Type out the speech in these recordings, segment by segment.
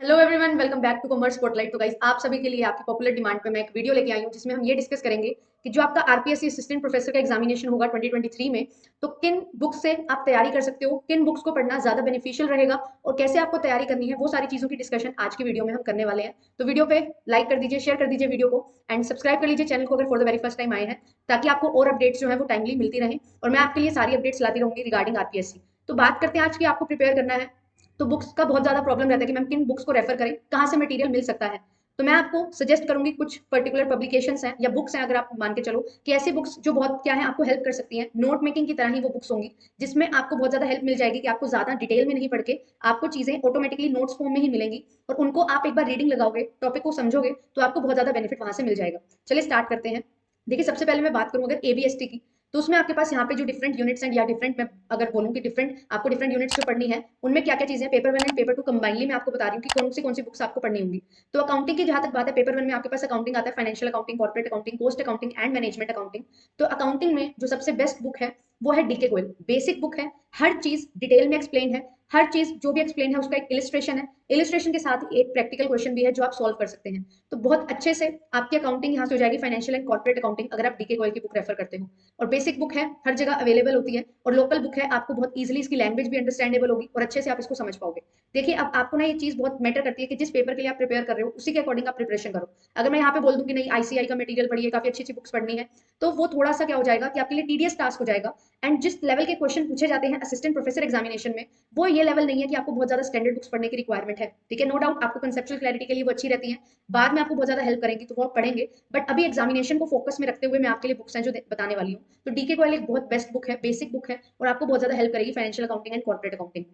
Hello everyone, welcome back to commerce spotlight. तो guys, आप सभी के लिए आपकी पॉपुलर डिमांड पे मैं एक वीडियो लेके आई हूँ जिसमें हम ये डिस्कस करेंगे कि जो आपका आरपीएससी असिस्टेंट प्रोफेसर का एग्जामिनेशन होगा 2023 में, तो किन बुक्स से आप तैयारी कर सकते हो, किन बुक्स को पढ़ना ज्यादा बेनिफिशियल रहेगा और कैसे आपको तैयारी करनी है, वो सारी चीजों की डिस्कशन आज की वीडियो में हम करने वाले हैं। तो वीडियो पे लाइक कर दीजिए, शेयर कर दीजिए वीडियो को एंड सब्सक्राइब कर लीजिए चैनल को अगर for the very first time आए हैं, ताकि आपको और अपडेट्स जो है वो टाइमली मिलती रहे और मैं आपके लिए सारी अपडेट्स लाती रहूंगी रिगार्डिंग आरपीएससी। तो बात करते हैं आज की आपको प्रिपेयर करना है, तो बुक्स का बहुत ज़्यादा प्रॉब्लम रहता है कि मैम किन बुक्स को रेफर करें, कहाँ से मटेरियल मिल सकता है। तो मैं आपको सजेस्ट करूंगी कुछ पर्टिकुलर पब्लिकेशंस हैं या बुक्स हैं, अगर आप मान के चलो कि ऐसी बुक्स जो बहुत क्या है आपको हेल्प कर सकती हैं। नोट मेकिंग की तरह ही वो बुक्स होंगी जिसमें आपको बहुत ज़्यादा हेल्प मिल जाएगी कि आपको ज़्यादा डिटेल में नहीं पढ़ के आपको चीज़ें ऑटोमेटिकली नोट्स फॉर्म में ही मिलेंगी और उनको आप एक बार रीडिंग लगाओगे, टॉपिक को समझोगे, तो आपको बहुत ज़्यादा बेनिफिट वहां से मिल जाएगा। चलिए स्टार्ट करते हैं। देखिए, सबसे पहले मैं बात करूँ अगर एबीएसटी की, तो उसमें आपके पास यहाँ पे जो डिफरेंट यूनिट्स हैं या डिफरेंट, मैं अगर बोलूँ कि डिफरेंट आपको डिफरेंट यूनिट्स जो पढ़नी है उनमें क्या क्या चीजें, paper one and paper two combinedly मैं आपको बता रही हूँ कि कौन सी बुक्स आपको पढ़नी होंगी। तो अकाउंटिंग की जहां तक बात है, पेपर वन में आपके पास अकाउंटिंग आता है, financial accounting, corporate accounting, cost accounting and management accounting. तो अकाउंटिंग में जो सबसे बेस्ट बुक है वो है डीके गोयल। बेसिक बुक है, हर चीज डिटेल में एक्सप्लेन है, हर चीज जो भी एक्सप्लेन है उसका एक इलिस्ट्रेशन है, इलिस्ट्रेशन के साथ एक प्रैक्टिकल क्वेश्चन भी है जो आप सॉल्व कर सकते हैं। तो बहुत अच्छे से आपकी अकाउंटिंग यहाँ से हो जाएगी, फाइनेंशियल एंड कॉर्पोरेट अकाउंटिंग, अगर आप डीके गोयल की बुक रेफर करते हो। और बेसिक बुक है, हर जगह अवेलेबल होती है, और लोकल बुक है, आपको बहुत इजीली इसकी लैंग्वेज भी अंडरस्टैंडेबल होगी और अच्छे से आप इसको समझ पाओगे। देखिए, अब आपको ना ये चीज बहुत मैटर करती है कि जिस पेपर के लिए आप प्रिपेयर कर रहे हो उसी के अकॉर्डिंग आप प्रिपरेशन करो। अगर मैं यहाँ पे बोल दूँ कि नहीं आईसीआई का मटेरियल पढ़िए, काफी अच्छी अच्छी बुक्स पढ़नी है, तो वो थोड़ा सा क्या हो जाएगा कि आपके लिए टीडियस टास्क हो जाएगा। एंड जिस लेवल के क्वेश्चन पूछे जाते हैं असिस्टेंट प्रोफेसर एग्जामिनेशन में, वो ये लेवल नहीं है कि आपको बहुत ज्यादा स्टैंडर्ड बुक्स पढ़ने की रिक्वायरमेंट है। ठीक है, नो डाउट आपको कंसेप्चुअल क्लैरिटी के लिए वो अच्छी रहती है, बाद में आपको बहुत ज्यादा हेल्प करेंगी, तो वो आप पढ़ेंगे। बट अभी एग्जामिनेशन को फोकस में रखते हुए मैं आपके लिए बुक्स हैं जो बताने वाली हूँ। तो डीके गोयल एक बहुत बेस्ट बुक है, बेसिक बुक है और आपको बहुत ज्यादा हेल्प करेगी financial accounting and corporate accounting.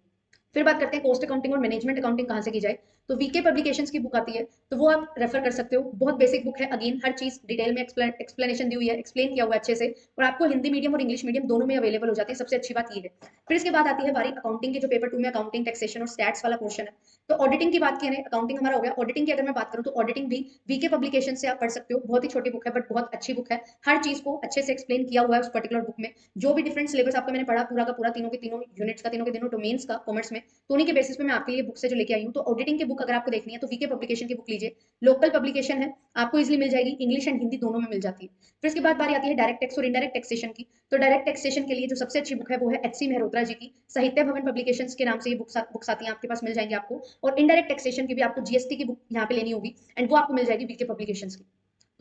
फिर बात करते हैं कॉस्ट अकाउंटिंग और मैनेजमेंट अकाउंटिंग कहाँ से की जाए। तो वीके पब्लिकेशंस की बुक आती है, तो वो आप रेफर कर सकते हो। बहुत बेसिक बुक है, अगेन हर चीज डिटेल में एक्सप्लेनेशन दी हुई है, एक्सप्लेन किया हुआ है अच्छे से, और आपको हिंदी मीडियम और इंग्लिश मीडियम दोनों में अवेलेबल हो जाती है। सबसे अच्छी बात ये है। फिर इसके बाद आती है बारी अकाउंटिंग की, जो पेपर टू में अकाउंटिंग, टैक्सेशन और स्टैट्स वाला पोर्शन है। तो ऑडिटिंग की बात करें, अकाउंटिंग हमारा हो गया। ऑडिटिंग की अगर मैं बात करूँ तो ऑडिटिंग भी वीके पब्लिकेशन से आप पढ़ सकते हो। बहुत ही छोटी बुक है बट बहुत अच्छी बुक है, हर चीज को अच्छे से एक्सप्लेन किया हुआ है उस पर्टिकुलर बुक में। जो भी डिफरेंट सिलेबस आपका मैंने पढ़ा पूरा का पूरा, तीनों के तीनों यूनिट्स का, तीनों के तीनों डोमेन्स का, कॉमर्स में, तो उन्हीं के बेसिस पे मैं आपके लिए बुक से जो लेके आई हूँ। तो ऑडिटिंग की बुक अगर आपको देखनी है तो वीके पब्लिकेशन की बुक लीजिए, लोकल पब्लिकेशन है, आपको इजिली मिल जाएगी, इंग्लिश एंड हिंदी दोनों में मिल जाती है। फिर इसके बाद बारी आती है डायरेक्ट टैक्स और इनडायरेक्ट टैक्सेशन की। तो डायरेक्ट टैक्सेशन के लिए जो सबसे अच्छी बुक है वो है एचसी मेहरोत्रा जी की, साहित्य भवन पब्लिकेशंस के नाम से ये बुक्स आती हैं, आपके पास मिल जाएंगी आपको। और इनडायरेक्ट टैक्सेशन की भी आपको जीएसटी की बुक यहाँ पे लेनी होगी एंड वो आपको मिल जाएगी वीके पब्लिकेशंस की।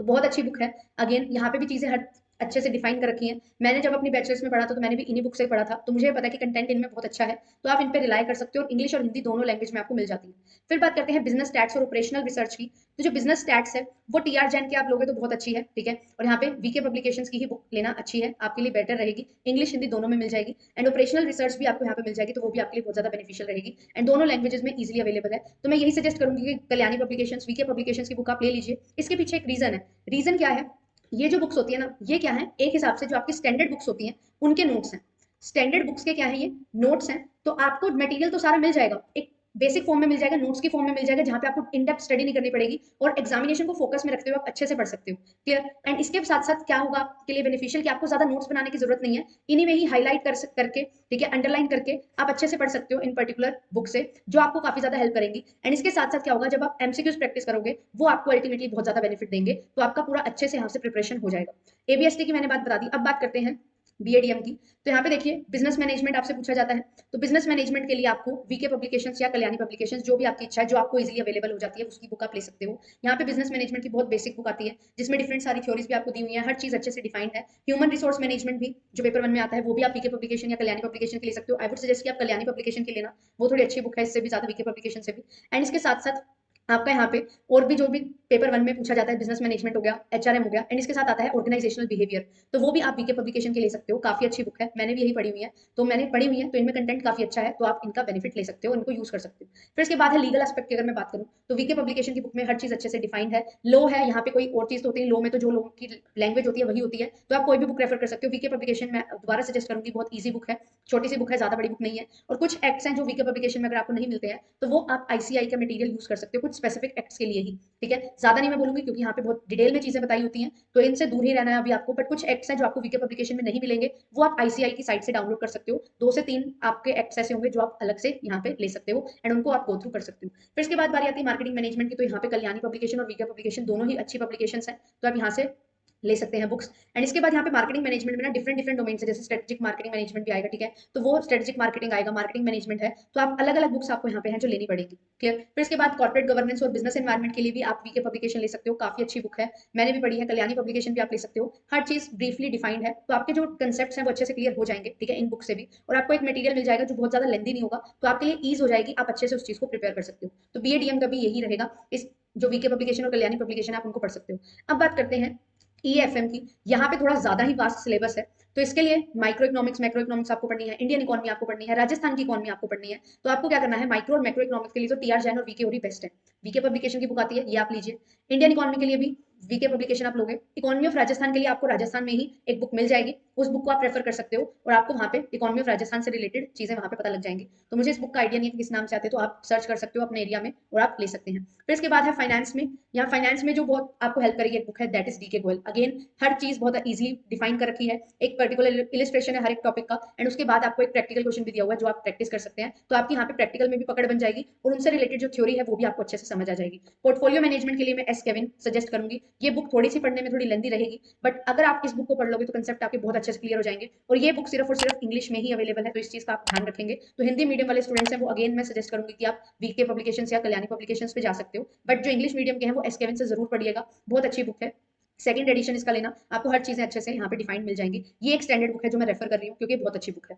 तो बहुत अच्छी बुक है। अगेन यहाँ पे भी चीजें हर अच्छे से डिफाइन कर रखी हैं। मैंने जब अपनी बैचलर्स में पढ़ा था तो मैंने भी इन्हीं बुक से पढ़ा था, तो मुझे पता है कि कंटेंट इनमें बहुत अच्छा है, तो आप इन पे रिलाई कर सकते हो और इंग्लिश और हिंदी दोनों लैंग्वेज में आपको मिल जाती है। फिर बात करते हैं बिजनेस स्टैट्स और ऑपरेशनल रिसर्च की। तो जो बिजनेस स्टैट्स है वो टीआर जैन के आप लोगे तो बहुत अच्छी है, ठीक है, और यहाँ पे वीके पब्लिकेशंस की ही बुक लेना अच्छी है, आपके लिए बेटर रहेगी, इंग्लिश हिंदी दोनों में मिल जाएगी। एंड ऑपरेशनल रिसर्च भी आपको यहाँ पे मिल जाएगी, तो वो भी आपके लिए बहुत ज्यादा बेनिफिशियल रहेगी एंड दोनों लैंग्वेजेस में इजिली अवेलेबल है। तो मैं यही सजेस्ट करूंगी कि कल्याणी पब्लिकेशंस, वीके पब्लिकेशंस की बुक आप ले लीजिए। इसके पीछे एक रीजन है। रीजन क्या है, ये जो बुक्स होती है ना, ये क्या है, एक हिसाब से जो आपकी स्टैंडर्ड बुक्स होती हैं उनके नोट्स हैं। स्टैंडर्ड बुक्स के क्या है, ये नोट्स हैं। तो आपको मटेरियल तो सारा मिल जाएगा, एक बेसिक फॉर्म में मिल जाएगा, नोट्स की फॉर्म में मिल जाएगा, जहां पे आपको इन डेप्थ स्टडी नहीं करनी पड़ेगी और एग्जामिनेशन को फोकस में रखते हुए आप अच्छे से पढ़ सकते हो। क्लियर। एंड इसके साथ साथ क्या होगा आपके लिए बेनिफिशियल, कि आपको ज्यादा नोट्स बनाने की जरूरत नहीं है, इन्हीं में ही हाईलाइट करके, ठीक है, अंडरलाइन करके आप अच्छे से पढ़ सकते हो इन पर्टिकुलर बुक से, जो आपको काफी ज्यादा हेल्प करेंगी। एंड इसके साथ साथ क्या होगा, जब आप एमसीक्यूज प्रैक्टिस करोगे वो आपको अल्टीमेटली बहुत ज्यादा बेनिफिट देंगे, तो आपका पूरा अच्छे से यहाँ से प्रिपरेशन हो जाएगा। एबीएसटी की मैंने बात बता दी, अब बात करते हैं बीएडीएम की। तो यहाँ पे देखिए, बिजनेस मैनेजमेंट आपसे पूछा जाता है, तो बिजनेस मैनेजमेंट के लिए आपको वीके पब्लिकेशंस या कल्याणी पब्लिकेशंस, जो भी आपकी इच्छा है, जो आपको इजीली अवेलेबल हो जाती है, उसकी बुक आप ले सकते हो। यहाँ पे बिजनेस मैनेजमेंट की बहुत बेसिक बुक आती है जिसमें डिफरेंट सारी थ्योरीज भी आपको दी हुई है, हर चीज अच्छे से डिफाइंड है। ह्यूमन रिसोर्स मैनेजमेंट भी जो पेपर वन में आता है वो भी आप वीके पब्लिकेशन या कल्याणी पब्लिकेशन के ले सकते हो। आई वुड सजेस्ट कि आप कल्याणी पब्लिकेशन की लेना, वो थोड़ी अच्छी बुक है इससे भी ज्यादा, वीके पब्लिकेशन से भी। एंड इसके साथ साथ आपका यहाँ पे और भी जो भी पेपर वन में पूछा जाता है, बिजनेस मैनेजमेंट हो गया, एचआरएम हो गया, एंड इसके साथ आता है ऑर्गेनाइजेशनल बिहेवियर, तो वो भी आप वीके पब्लिकेशन के ले सकते हो। काफी अच्छी बुक है, मैंने भी यही पढ़ी हुई है, तो मैंने पढ़ी हुई है, तो इनमें कंटेंट काफी अच्छा है, तो आप इनका बेनिफिट ले सकते हो, इनको यूज कर सकते हो। फिर इसके बाद है लीगल एस्पेक्ट की, अगर मैं बात करूँ तो वीके पब्लिकेशन की बुक में हर चीज अच्छे से डिफाइंड है। लॉ है, यहाँ पे कोई और चीज तो होती है, लॉ में तो जो लॉ की लैंग्वेज होती है वही होती है, तो आप कोई भी बुक रेफर कर सकते हो। वीके पब्लिकेशन में दोबारा सजेस्ट करूंगी, बहुत ईजी बुक है, छोटी सी बुक है, ज्यादा बड़ी बुक नहीं है। और कुछ एक्ट्स हैं जो वीके पब्लिकेशन में अगर आपको नहीं मिलते हैं, तो वो आप आईसीआई का मटेरियल यूज कर सकते हो। कुछ स्पेसिफिक एक्ट्स के लिए ही, ठीक है। ज्यादा नहीं मैं बोलूंगी क्योंकि यहाँ पे बहुत डिटेल में चीजें बताई होती हैं, तो इनसे दूर ही रहना है अभी आपको। बट कुछ एक्ट्स हैं जो आपको वीके पब्लिकेशन में नहीं मिलेंगे, वो आप आईसीआई की साइट से डाउनलोड कर सकते हो। 2 से 3 आपके एक्ट्स ऐसे होंगे जो आप अलग से यहाँ पे ले सकते हो एंड उनको आप गो थ्रू कर सकते हो। फिर इसके बाद बारी आती है मार्केटिंग मैनेजमेंट की, तो यहाँ पे कल्याणी पब्लिकेशन और वीके पब्लिकेशन दोनों ही अच्छी पब्लिकेशन है, तो आप यहाँ से ले सकते हैं बुक्स। एंड इसके बाद यहाँ पे मार्केटिंग मैनेजमेंट में ना डिफरेंट डिफरेंट डोमेन है, जैसे स्ट्रेटेजिक मार्केटिंग मैनेजमेंट भी आएगा, ठीक है। तो वो स्ट्रेटेजिक मार्केटिंग आएगा, मार्केटिंग मैनेजमेंट है, तो आप अलग अलग बुक्स आपको यहाँ पे हैं जो लेनी पड़ेगी, क्लियर। फिर इसके बाद कॉर्पोरेट गवर्नेंस और बिजनेस एनवायरमेंट के लिए भी आप वीके पब्लिकेशन ले सकते हो, काफी अच्छी बुक है, मैंने भी पढ़ी है। कल्याणी पब्लिकेशन भी आप ले सकते हो, हर चीज ब्रीफली डिफाइंड है, तो आपके जो कंसेप्ट हैं वो अच्छे से क्लियर हो जाएंगे, ठीक है, इन बुक से भी। और आपको एक मटेरियल मिल जाएगा जो बहुत ज्यादा लेंदी नहीं होगा, तो आपके लिए ईज हो जाएगी, आप अच्छे से उस चीज को प्रिपेयर कर सकते हो। तो बीएडीएम का भी यही रहेगा, इस जो वीके पब्लिकेशन और कल्याणी पब्लिकेशन आप उनको पढ़ सकते हो। अब बात करते हैं ईएफएम की। यहाँ पे थोड़ा ज्यादा ही वास्ट सिलेबस है, तो इसके लिए माइक्रो इकोनॉमिक्स, मैक्रो इकोनॉमिक्स आपको पढ़नी है, इंडियन इकोनॉमी आपको पढ़नी है, राजस्थान की इकोनॉमी आपको पढ़नी है। तो आपको क्या करना है, माइक्रो और मैक्रो इकोनॉमिक्स के लिए तो टीआर जैन और वीके ओरी बेस्ट है, वीके पब्लिकेशन की बुक आती है, ये आप लीजिए। इंडियन इकोनॉमी के लिए भी वीके पब्लिकेशन आप लोगे। इकोनॉमी ऑफ राजस्थान के लिए आपको राजस्थान में ही एक बुक मिल जाएगी, उस बुक को आप रेफर कर सकते हो और आपको वहाँ पे इकोनॉमी ऑफ राजस्थान से रिलेटेड चीजें वहाँ पे पता लग जाएंगी। तो मुझे इस बुक का आइडिया नहीं है कि किस नाम से आते हैं, तो आप सर्च कर सकते हो अपने एरिया में और आप ले सकते हैं। फिर इसके बाद है फाइनेंस में, यहाँ फाइनेंस में जो बहुत आपको हेल्प करेगी एक बुक है, that is D K Goyal. Again हर चीज बहुत इजीली डिफाइन कर रखी है, एक पर्टिकुलर इलिस्ट्रेशन है हर एक टॉपिक का, एंड उसके बाद आपको एक प्रैक्टिकल क्वेश्चन भी दिया हुआ है जो आप प्रैक्टिस कर सकते हैं। तो आपकी यहाँ पे प्रैक्टिकल में भी पकड़ बन जाएगी और उनसे रिलेटेड जो थ्योरी है वो भी आपको अच्छे से समझ आ जाएगी। पोर्टफोलियो मैनेजमेंट के लिए मैं एस केविन सजेस्ट करूंगी, ये बुक थोड़ी सी पढ़ने में थोड़ी लेंदी रहेगी, बट अगर आप इस बुक को पढ़ लोगे तो कंसेप्ट आपके बहुत अच्छे से क्लियर हो जाएंगे। और ये बुक सिर्फ और सिर्फ इंग्लिश में ही अवेलेबल है, तो इस चीज का आप ध्यान रखेंगे। तो हिंदी मीडियम वाले स्टूडेंट्स हैं वो अगेन मैं सजेस्ट करूंगी कि आप वीके पब्लिकेशन या कल्याणी पब्लिकेशन पे जा सकते हो, बट जो इंग्लिश मीडियम के हैं वो एस केविन से जरूर पढ़िएगा, बहुत अच्छी बुक है। सेकंड एडिशन इसका लेना, आपको हर चीजें अच्छे से यहाँ पे डिफाइंड मिल जाएंगी। ये एक स्टैंडर्ड बुक है जो मैं रेफर कर रही हूँ क्योंकि बहुत अच्छी बुक है,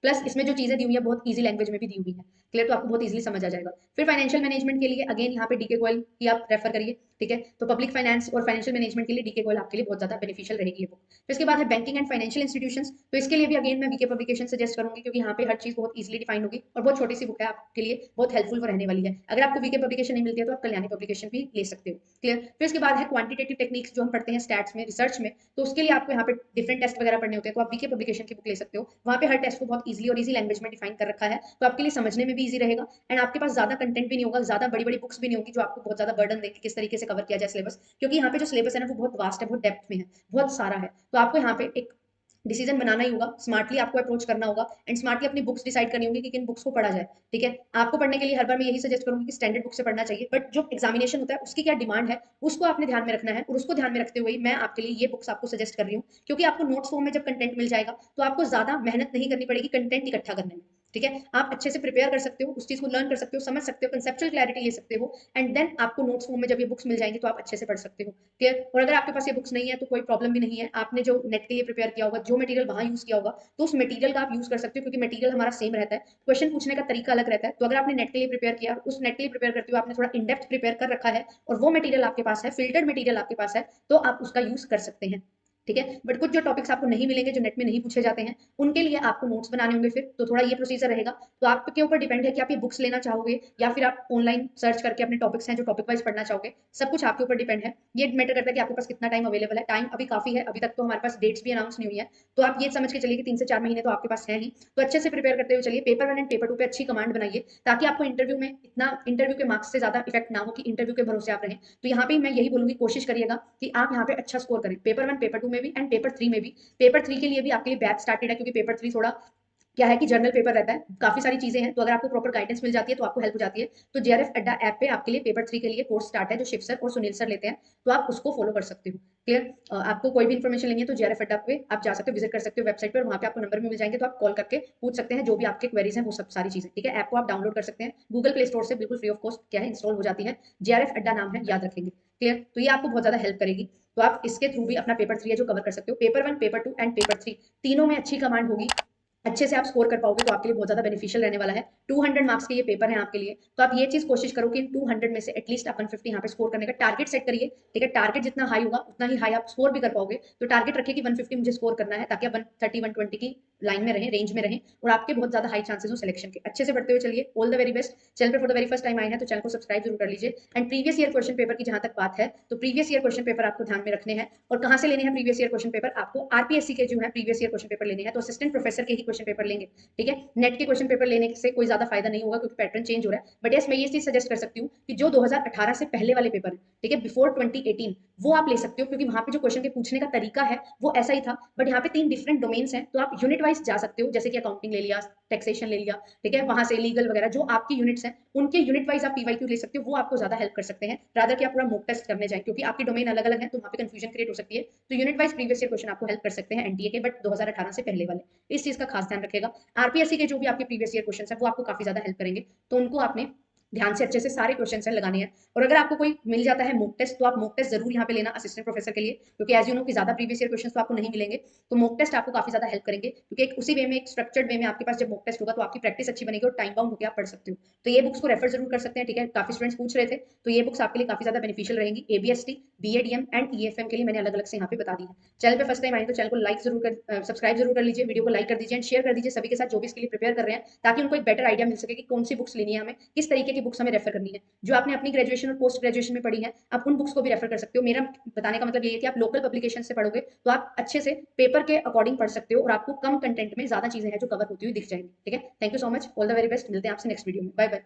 प्लस इसमें जो चीजें दी हुई है बहुत इजी लैंग्वेज में भी दी हुई है, क्लियर, तो आपको बहुत इजीली समझ आ जाएगा। फिर फाइनेंशियल मैनेजमेंट के लिए अगेन यहाँ पे डीके गोयल की आप रेफर करिए, ठीक है। तो पब्लिक फाइनेंस और फाइनेंशियल मैनेजमेंट के लिए डीके गोयल आपके लिए बहुत ज्यादा बेनिफिशियल रहेगी ये बुक। फिर इसके बाद है बैंकिंग एंड फाइनेंशियल इंस्टीट्यूशंस, तो इसके लिए भी अगेन मैं वीके पब्लिकेशन सजेस्ट करूंगी क्योंकि यहाँ पे हर चीज बहुत इजीली डिफाइन होगी और बहुत छोटी सी बुक है, आपके लिए बहुत हेल्पफुल रहने वाली है। अगर आपको वीके पब्लिकेशन नहीं मिलती है तो आप कल्याणी पब्लिकेशन भी ले सकते हो, क्लियर। फिर इसके बाद है क्वांटिटेटिव टेक्निक्स जो हम पढ़ते हैं स्टैट्स में, रिसर्च में, तो उसके लिए आपको यहाँ पे डिफरेंट टेस्ट वगैरह पढ़ने होते हैं, तो आप वीके पब्लिकेशन की बुक ले सकते हो। वहाँ पे हर टेस्ट को बहुत इजीली और इजी लैंग्वेज में डिफाइन कर रखा है, तो आपके लिए समझने में भी इजी रहेगा एंड आपके पास ज्यादा कंटेंट भी नहीं होगा, ज्यादा बड़ी बड़ी बुक्स भी नहीं होगी जो आपको बहुत ज्यादा बर्डन देंगे किस तरीके से कवर किया जाए सिलेबस, क्योंकि यहाँ पे जो सिलेबस है ना वो बहुत वास्ट है, बहुत डेप्थ में है, बहुत सारा है। तो आपको यहाँ पे एक डिसीजन बनाना ही होगा, स्मार्टली आपको अप्रोच करना होगा एंड स्मार्टली अपनी बुक्स डिसाइड करनी होगी कि किन बुक्स को पढ़ा जाए, ठीक है। आपको पढ़ने के लिए हर बार मैं यही सजेस्ट करूंगी कि स्टैंडर्ड बुक से पढ़ना चाहिए, बट जो एग्जामिनेशन होता है उसकी क्या डिमांड है उसको आपने ध्यान में रखना है, और उसको ध्यान में रखते हुए मैं आपके लिए ये बुक्स आपको सजेस्ट कर रही हूँ, क्योंकि आपको नोट्स फॉर्म में जब कंटेंट मिल जाएगा तो आपको ज्यादा मेहनत नहीं करनी पड़ेगी कंटेंट इकट्ठा करने में, ठीक है। आप अच्छे से प्रिपेयर कर सकते हो, उस चीज को लर्न कर सकते हो, समझ सकते हो, कंसेप्चुअल क्लैरिटी ले सकते हो एंड देन आपको नोट्स फॉर्म में जब ये बुक्स मिल जाएंगी तो आप अच्छे से पढ़ सकते हो, क्लियर। और अगर आपके पास ये बुक्स नहीं है तो कोई प्रॉब्लम भी नहीं है, आपने जो नेट के लिए प्रिपेयर किया होगा, जो मटेरियल वहां यूज किया होगा, तो उस मटेरियल का आप यूज कर सकते हो, क्योंकि मटेरियल हमारा सेम रहता है, क्वेश्चन पूछने का तरीका अलग रहता है। तो अगर आपने नेट के लिए प्रिपेयर किया, उस नेट के लिए प्रिपेयर करते हुए आपने थोड़ा इन डेप्थ प्रिपेयर कर रखा है और वो मटेरियल आपके पास है, फिल्टर्ड मटेरियल आपके पास है, तो आप उसका यूज कर सकते हैं, ठीक है। बट कुछ जो टॉपिक्स आपको नहीं मिलेंगे, जो नेट में नहीं पूछे जाते हैं, उनके लिए आपको नोट्स बनाने होंगे, फिर तो थोड़ा ये प्रोसीजर रहेगा। तो आपके ऊपर डिपेंड है कि आप ये बुक्स लेना चाहोगे या फिर आप ऑनलाइन सर्च करके अपने टॉपिक्स हैं जो टॉपिक वाइज पढ़ना चाहोगे, सब कुछ आपके ऊपर डिपेंड है। ये मैटर करता है कि आपके पास कितना टाइम अवेलेबल है, टाइम अभी काफी है, अभी तक तो हमारे पास डेट्स भी अनाउंस नहीं हुई है, तो आप ये समझ के चलिए कि 3 से 4 महीने तो आपके पास है ही। तो अच्छे से प्रिपेयर करते हुए चलिए, पेपर 1 एंड पेपर 2 पे अच्छी कमांड बनाइए, ताकि आपको इंटरव्यू में इतना इंटरव्यू के मार्क्स से ज्यादा इफेक्ट ना हो कि इंटरव्यू के भरोसे आप रहें। तो यहाँ पे मैं यही बोलूंगी, कोशिश करिएगा कि आप यहाँ पे अच्छा स्कोर करें, पेपर 1 पेपर 2 में भी एंड पेपर 3 में भी। पेपर 3 के लिए भी आपके लिए बैच स्टार्टेड है, क्योंकि पेपर 3 थोड़ा क्या है कि जर्नल पेपर रहता है, काफी सारी चीजें हैं, तो अगर आपको प्रॉपर गाइडेंस मिल जाती है तो आपको हेल्प हो जाती है। तो जेआरएफ अड्डा ऐप पे आपके लिए पेपर 3 के लिए कोर्स स्टार्ट है जो शिव सर और सुनील सर लेते हैं, तो आप उसको फॉलो कर सकते हो, क्लियर। आपको कोई भी इन्फॉर्मेशन लेनी है तो जेआरएफ अड्डा पे आप जा सकते हो, विजिट कर सकते हो वेबसाइट पर, वहाँ पे आपको नंबर भी मिल जाएंगे, तो आप कॉल करके पूछ सकते हैं जो भी आपके क्वेरीज हैं वो सब सारी चीजें, ठीक है। ऐप को आप डाउनलोड कर सकते हैं गूगल प्ले स्टोर से, बिल्कुल फ्री ऑफ कॉस्ट क्या है इंस्टॉल हो जाती है, जेआरएफ अड्डा नाम है, याद रखेंगे, क्लियर। तो ये आपको बहुत ज्यादा हेल्प करेगी, तो आप इसके थ्रू भी अपना पेपर 3 है जो कवर कर सकते हो। पेपर 1 पेपर 2 एंड पेपर 3 तीनों में अच्छी कमांड होगी, अच्छे से आप स्कोर कर पाओगे तो आपके लिए बहुत ज्यादा बेनिफिशियल रहने वाला है। 200 मार्क्स के ये पेपर है आपके लिए, तो आप ये चीज कोशिश करो कि 200 में से एटलीस्ट आप 150 यहाँ पे स्कोर करने का टारगेट सेट करिए, ठीक है। टारगेट जितना हाई होगा उतना ही हाई आप स्कोर भी कर पाओगे, तो टारगेट रखिए कि 150 मुझे स्कोर करना है, ताकि आप 130 120 की लाइन में रहें, रेंज में रहें और आपके बहुत ज्यादा हाई चांसेस हो सिलेक्शन के। अच्छे से पढ़ते हुए चलिए। All the very best. Channel पर for the very first time आए हैं तो चैनल को सब्सक्राइब जरूर कर लीजिए। And previous year question paper की जहां तक बात है तो प्रीवियस ईयर क्वेश्चन पेपर आपको ध्यान में रखने हैं। और कहां से लेने हैं प्रीवियस ईयर क्वेश्चन पेपर? आपको आरपीएससी के जो है प्रीवियस ईयर क्वेश्चन पेपर लेने हैं, तो असिस्टेंट प्रोफेसर के ही क्वेश्चन पेपर लेंगे। ठीक है, नेट के क्वेश्चन पेपर लेने से कोई ज्यादा फायदा नहीं होगा क्योंकि पैटर्न चेंज हो रहा है। बट यस, मैं ये चीज सजेस्ट कर सकती हूँ कि जो 2018 से पहले वाले पेपर है, ठीक है, बिफोर 2018, वो आप ले सकते हो क्योंकि वहां पे जो क्वेश्चन के पूछने का तरीका है वो ऐसा ही था। बट यहाँ पे 3 डिफरेंट डोमेन्स हैं, तो आप यूनिट वाइज जा सकते हो, जैसे कि अकाउंटिंग ले लिया, टैक्सेशन ले लिया, ठीक है, वहां से लीगल वगैरह जो आपकी यूनिट्स हैं उनके यूनिट वाइज आप पीवाईक्यू ले सकते हो। वो आपको ज्यादा हेल्प कर सकते हैं रादर कि आप पूरा मॉक टेस्ट करने जाए, क्योंकि आपकी डोमेन अलग अलग है तो वहां पे कंफ्यूजन क्रिएट हो सकती है। तो unit wise previous year question आपको हेल्प कर सकते हैं एनटीए के, बट 2018 से पहले वाले। इस चीज का खास ध्यान रखेगा। आरपीएससी के जो भी आपके प्रीवियस ईयर क्वेश्चन है वो आपको काफी ज्यादा हेल्प करेंगे, तो उनको आपने ध्यान से अच्छे से सारे क्वेश्चन लगाने हैं। और अगर आपको कोई मिल जाता है मॉक टेस्ट तो आप मॉक टेस्ट जरूर यहाँ पे लेना असिस्टेंट प्रोफेसर के लिए, क्योंकि एज यू नो कि ज्यादा प्रीवियस ईयर क्वेश्चन तो आपको नहीं मिलेंगे। तो मॉक टेस्ट आपको काफी ज्यादा हेल्प करेंगे, क्योंकि एक उसी वे में, एक स्ट्रक्चर्ड वे में आपके पास जब मॉक टेस्ट होगा तो आपकी प्रैक्टिस अच्छी बनेगी और टाइम बाउंड होकर आप पढ़ सकते हो। तो ये बुक्स को रेफर जरूर कर सकते हैं। ठीक है, काफी स्टूडेंट्स पूछ रहे थे, तो ये बुक्स आपके लिए काफी ज्यादा बेनिफिशियल रहेंगी। एबीएसटी, बीएडीएम एंड ईएफएम के लिए मैंने अलग अलग से यहाँ पे बता दी है। चैनल पे फर्स्ट टाइम आए तो चैनल को लाइक जरूर कर, सब्सक्राइब जरूर कर लीजिए, वीडियो को लाइक कर दीजिए एंड शेयर कर दीजिए सभी के साथ जो भी इसके लिए प्रिपेयर कर रहे हैं, ताकि उनको एक बेटर आइडिया मिल सके कि कौन सी बुक्स लेनी है, हमें किस तरीके की बुक्स हमें रेफर करनी है। जो आपने अपनी ग्रेजुएशन और पोस्ट ग्रेजुएशन में पढ़ी है आप उन बुक्स को भी रेफर कर सकते हो। मेरा बताने का मतलब ये है कि आप लोकल पब्लिकेशन से पढ़ोगे तो आप अच्छे से पेपर के अकॉर्डिंग पढ़ सकते हो और आपको कम कंटेंट में ज्यादा चीजें हैं जो कवर होती हुई दिख जाएंगी। ठीक है, thank you so much, all the very best. मिलते हैं आपसे नेक्स्ट वीडियो में। Bye bye.